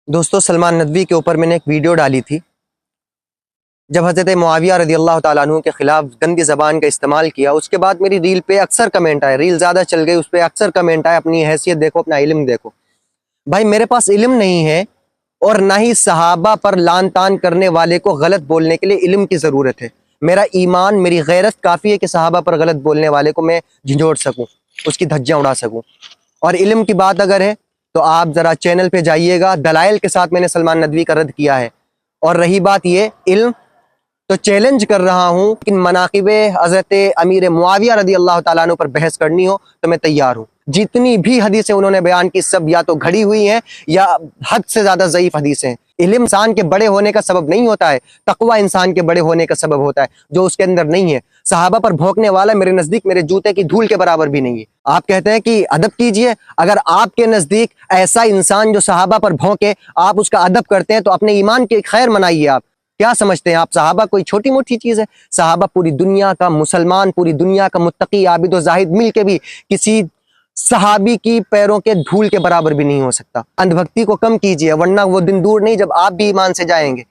دوستو سلمان ندوی کے اوپر میں نے ایک ویڈیو ڈالی تھی جب حضرت معاویہ رضی اللہ تعالیٰ عنہ کے خلاف گندی زبان کا استعمال کیا. اس کے بعد میری ریل پہ اکثر کمنٹ آئے، ریل زیادہ چل گئی، اس پہ اکثر کمنٹ آئے اپنی حیثیت دیکھو، اپنا علم دیکھو. بھائی میرے پاس علم نہیں ہے اور نہ ہی صحابہ پر لان تان کرنے والے کو غلط بولنے کے لیے علم کی ضرورت ہے. میرا ایمان، میری غیرت کافی ہے کہ صحابہ پر غلط بولنے والے کو میں جھنجھوڑ سکوں، اس کی دھجیاں اڑا سکوں. اور علم کی بات اگر ہے تو آپ ذرا چینل پہ جائیے گا، دلائل کے ساتھ میں نے سلمان ندوی کا رد کیا ہے. اور رہی بات یہ علم، تو چیلنج کر رہا ہوں کہ مناقب حضرت امیر معاویہ رضی اللہ تعالیٰ عنہ پر بحث کرنی ہو تو میں تیار ہوں. جتنی بھی حدیثیں انہوں نے بیان کی سب یا تو گھڑی ہوئی ہیں یا حد سے زیادہ ضعیف حدیثیں ہیں. علم انسان کے بڑے ہونے کا سبب نہیں ہوتا ہے، تقوی انسان کے بڑے ہونے کا سبب ہوتا ہے جو اس کے اندر نہیں ہے. صحابہ پر بھونکنے والا میرے نزدیک میرے جوتے کی دھول کے برابر بھی نہیں ہے. آپ کہتے ہیں کہ ادب کیجئے، اگر آپ کے نزدیک ایسا انسان جو صحابہ پر بھونکے آپ اس کا ادب کرتے ہیں تو اپنے ایمان کے خیر منائیے. آپ کیا سمجھتے ہیں؟ آپ صحابہ کوئی چھوٹی موٹی چیز ہے؟ صحابہ پوری دنیا کا مسلمان، پوری دنیا کا متقی، عابد و زاہد مل کے بھی کسی صحابی کی پیروں کے دھول کے برابر بھی نہیں ہو سکتا. اندھ بھکتی کو کم کیجئے ورنہ وہ دن دور نہیں جب آپ بھی ایمان سے جائیں گے.